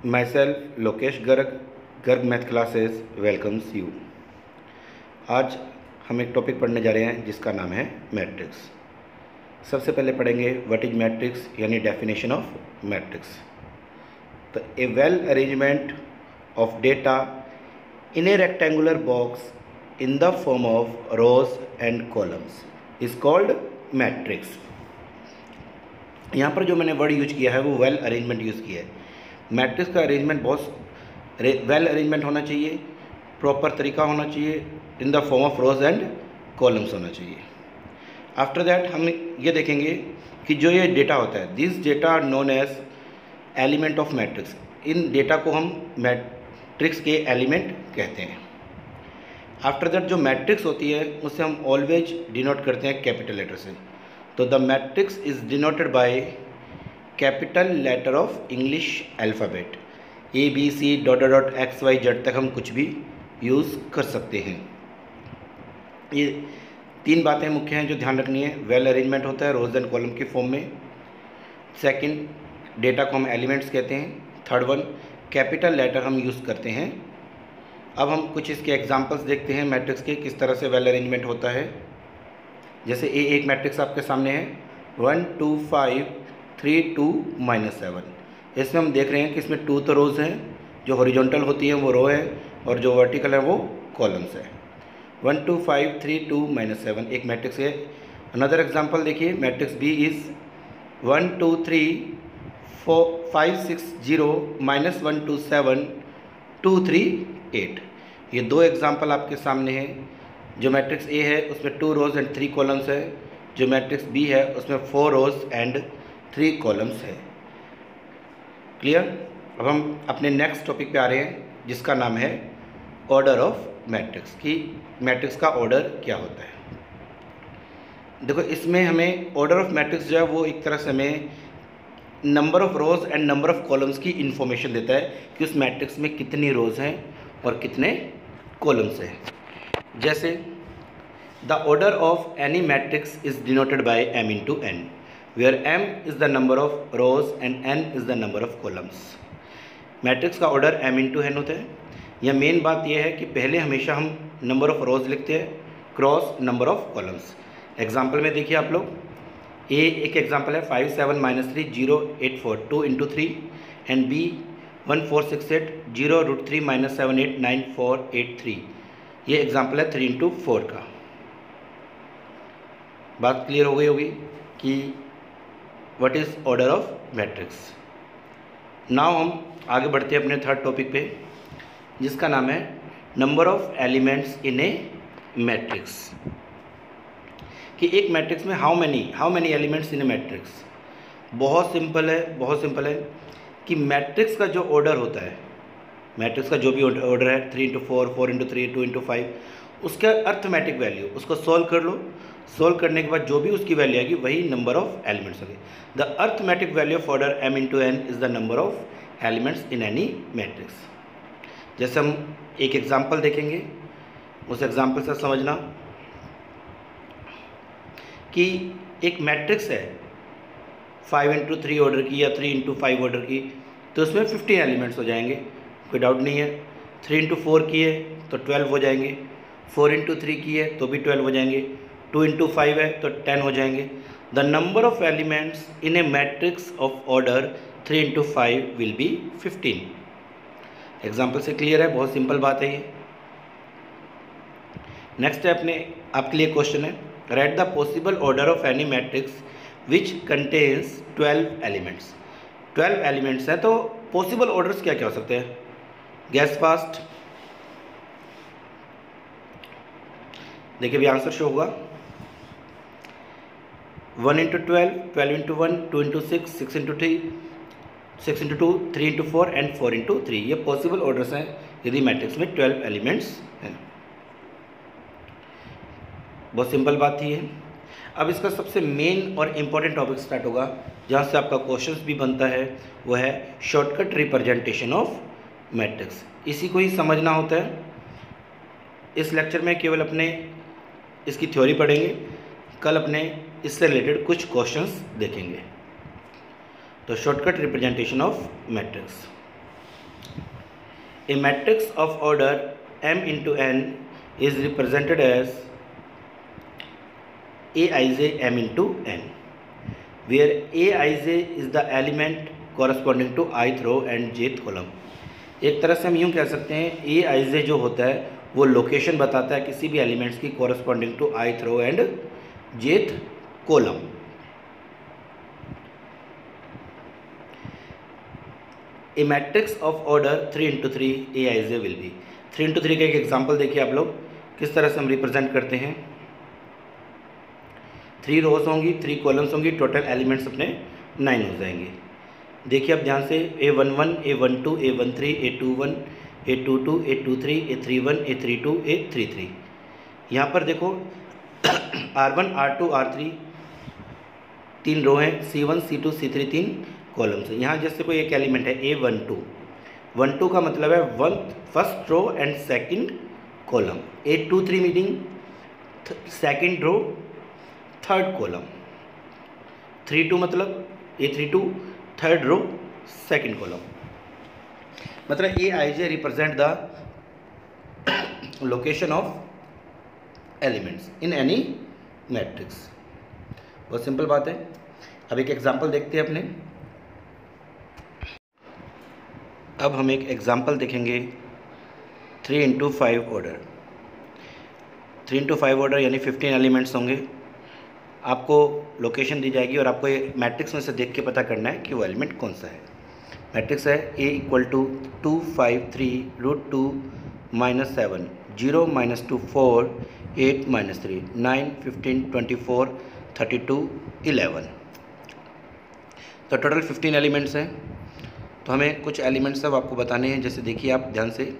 Myself Lokesh Garg math classes welcomes you. आज हम एक टॉपिक पढ़ने जा रहे हैं जिसका नाम है मैट्रिक्स। सबसे पहले पढ़ेंगे व्हाट इज मैट्रिक्स यानी डेफिनेशन ऑफ मैट्रिक्स। तो a well arrangement of data in a rectangular box in the form of rows and columns is called matrix. यहाँ पर जो मैंने वर्ड यूज किया है वो वेल अरेंजमेंट यूज़ किया है। मैट्रिक्स का अरेंजमेंट बहुत वेल अरेंजमेंट होना चाहिए, प्रॉपर तरीका होना चाहिए, इन the form of rows and columns होना चाहिए। आफ्टर दैट हम ये देखेंगे कि जो ये डेटा होता है, this data are known as element of matrix. इन डेटा को हम मैट्रिक्स के एलिमेंट कहते हैं। आफ्टर दैट जो मैट्रिक्स होती है उसे हम ऑलवेज डिनोट करते हैं कैपिटल लेटर से। तो the matrix is denoted by capital letter of English alphabet ABC dot XYZ तक हम कुछ भी यूज़ कर सकते हैं। ये तीन बातें मुख्य हैं जो ध्यान रखनी है। वेल अरेंजमेंट होता है रोज एंड कॉलम के फॉर्म में। सेकंड, डेटा को हम एलिमेंट्स कहते हैं। थर्ड वन, कैपिटल लेटर हम यूज़ करते हैं। अब हम कुछ इसके एग्जांपल्स देखते हैं मैट्रिक्स के, किस तरह से वेल अरेंजमेंट होता है। जैसे एक मैट्रिक्स आपके सामने है 1 2 5 3 2 -7। इसमें हम देख रहे हैं कि इसमें 2 तो रोज़ हैं, जो हॉरिजॉन्टल होती हैं वो रो है, और जो वर्टिकल है वो कॉलम्स है। 1 2 5 3 2 -7 एक मैट्रिक्स है। अनदर एग्जांपल देखिए, मैट्रिक्स बी इज़ 1 2 3 4 5 6 0 -1 2 7 2 3 8। ये दो एग्जांपल आपके सामने हैं। जो मैट्रिक्स ए है उसमें 2 रोज़ एंड 3 कॉलम्स है। जो मैट्रिक्स बी है उसमें 4 रोज़ एंड 3 कॉलम्स है। क्लियर। अब हम अपने नेक्स्ट टॉपिक पे आ रहे हैं जिसका नाम है ऑर्डर ऑफ मैट्रिक्स, कि मैट्रिक्स का ऑर्डर क्या होता है। देखो, इसमें हमें ऑर्डर ऑफ मैट्रिक्स जो है वो एक तरह से हमें number of rows and number of columns की इन्फॉर्मेशन देता है कि उस मैट्रिक्स में कितनी रोज़ हैं और कितने कॉलम्स हैं। जैसे the order of any matrix is denoted bye m into n, where m is the number of rows and n is the number of columns। Matrix का ऑर्डर m into n होता है। यह main बात यह है कि पहले हमेशा हम नंबर ऑफ रोज़ लिखते हैं cross number of columns. Example में देखिए आप लोग, एक एग्जाम्पल है 5 7 -3 0 8 4 2 into 3 एंड b 1 4 6 8 0 √3 -7 8 9 4 8 3। ये एग्जाम्पल है 3 into 4 का। बात क्लियर हो गई होगी कि what is order of matrix. Now हम आगे बढ़ते हैं अपने थर्ड टॉपिक पे जिसका नाम है number of elements in A matrix. कि एक मैट्रिक्स में how many elements in A matrix. बहुत सिंपल है कि मैट्रिक्स का जो ऑर्डर होता है, मैट्रिक्स का जो भी ऑर्डर है 3 into 4 4 into 3 2 into 5, उसका अर्थमेटिक वैल्यू उसको सॉल्व कर लो। सॉल्व करने के बाद जो भी उसकी वैल्यू आएगी वही नंबर ऑफ एलिमेंट्स होगी। The arithmetic value of order m into n is the number of elements in any matrix. जैसे हम एक एग्जांपल देखेंगे, उस एग्जांपल से समझना कि एक मैट्रिक्स है 5 into 3 ऑर्डर की या 3 into 5 ऑर्डर की, तो उसमें 15 एलिमेंट्स हो जाएंगे, कोई डाउट नहीं है। 3 into 4 की है तो 12 हो जाएंगे। 4 into 3 की है तो भी 12 हो जाएंगे। 2 into 5 है तो 10 हो जाएंगे। The number of elements in A matrix of order 3 into 5 will be 15। Example से क्लियर है, बहुत सिंपल बात है ये। नेक्स्ट है अपने आपके लिए क्वेश्चन है, right the possible order of any matrix which contains 12 elements. 12 elements हैं तो पॉसिबल ऑर्डर्स क्या क्या हो सकते हैं, गैस फास्ट। देखिए भी आंसर शो होगा 1 into 12 12 into 1 2 into 6 6 into 3 6 into 2 3 into 4 and 4 into 3। ये पॉसिबल ऑर्डर्स हैं यदि मैट्रिक्स में 12 एलिमेंट्स हैं। बहुत सिंपल बात थी ये। अब इसका सबसे मेन और इम्पॉर्टेंट टॉपिक स्टार्ट होगा जहाँ से आपका क्वेश्चंस भी बनता है, वो है शॉर्टकट रिप्रेजेंटेशन ऑफ मैट्रिक्स। इसी को ही समझना होता है। इस लेक्चर में केवल अपने इसकी थ्योरी पढ़ेंगे, कल अपने इससे रिलेटेड कुछ क्वेश्चंस देखेंगे। तो shortcut representation of matrix. A matrix of order m into n is represented as Aij m into n, where Aij is the element corresponding to ith row and jth column. एक तरह से हम यूँ कह सकते हैं Aij जो होता है वो लोकेशन बताता है किसी भी एलिमेंट्स की corresponding to ith row and jth column. A matrix of order 3 into 3 Aij will be. 3 into 3 का एक एग्जाम्पल देखिए आप लोग किस तरह से हम रिप्रेजेंट करते हैं. 3 रोज होंगी, 3 कॉलम्स होंगी, टोटल एलिमेंट्स अपने 9 हो जाएंगे. देखिए अब ध्यान से A11, A12, A13, A21, A22, A23, A31, A32, A33. यहाँ पर देखो R1, R2, R3 3 रो हैं, C1, C2, C3 3 कॉलम्स हैं. यहाँ जैसे कोई एक एलिमेंट है A12, 12 का मतलब है first row and second column. A23 meaning second row third column. 32 मतलब A32 third row second column. मतलब Aij represent the location of elements in any matrix. बहुत सिंपल बात है. अब एक एग्जांपल देखते हैं अपने. अब हम एक एग्जांपल देखेंगे 3 into 5 ऑर्डर. 3 into 5 ऑर्डर यानी 15 एलिमेंट्स होंगे. आपको लोकेशन दी जाएगी और आपको ये मैट्रिक्स में से देख के पता करना है कि वो एलिमेंट कौन सा है. मैट्रिक्स है A = 2 5 3 √2 -7 0 -2 4 8 -3 9 15 24 32 11. तो टोटल 15 एलिमेंट्स हैं. तो हमें कुछ एलिमेंट्स सब आपको बताने हैं. जैसे देखिए आप ध्यान से,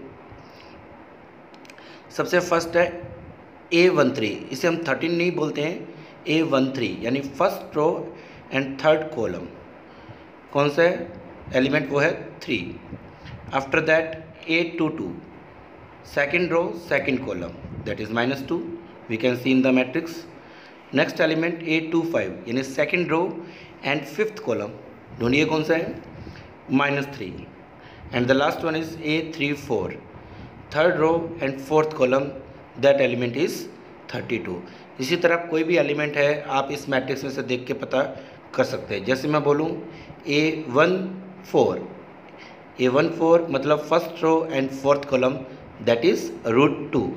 सबसे फर्स्ट है A13. इसे हम 13 नहीं बोलते हैं, A13 यानी first row and third column. कौन सा एलिमेंट वो है 3. After that A22 second row second column, that is -2. We can see in the matrix. Next element A25 यानी second row and fifth column. ढूंढिए कौन सा है, -3. And the last one is A34 third row and fourth column, that element is 32. इसी तरह कोई भी element है आप इस मैट्रिक्स में से देख के पता कर सकते हैं. जैसे मैं बोलूँ A14 मतलब first row and fourth column, that is √2.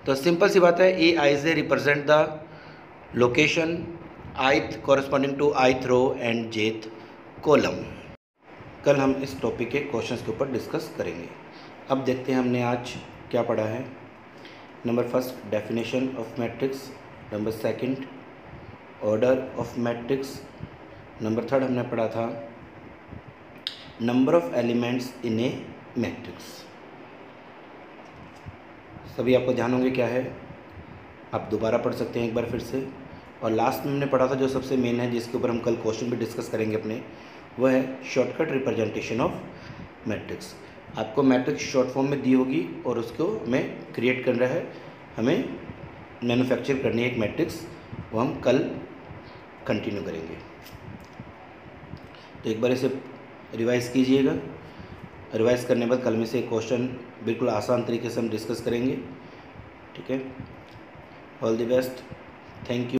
तो सिंपल सी बात है, Aij represent the location ith corresponding to ith row and jth column. कल हम इस टॉपिक के क्वेश्चंस के ऊपर डिस्कस करेंगे. अब देखते हैं हमने आज क्या पढ़ा है. Number first definition of matrix. Number second order of matrix. Number third हमने पढ़ा था number of elements in A matrix. सभी आपको ध्यान होंगे क्या है, आप दोबारा पढ़ सकते हैं एक बार फिर से. और लास्ट में हमने पढ़ा था जो सबसे मेन है, जिसके ऊपर हम कल क्वेश्चन भी डिस्कस करेंगे अपने, वह है शॉर्टकट रिप्रेजेंटेशन ऑफ मैट्रिक्स. आपको मैट्रिक्स शॉर्ट फॉर्म में दी होगी और उसको हमें क्रिएट करना है, हमें मैन्युफैक्चर करनी है एक मैट्रिक्स. वो हम कल कंटिन्यू करेंगे. तो एक बार इसे रिवाइज़ कीजिएगा. रिवाइज़ करने के बाद कल में से क्वेश्चन बिल्कुल आसान तरीके से हम डिस्कस करेंगे. ठीक है. All the best. Thank you.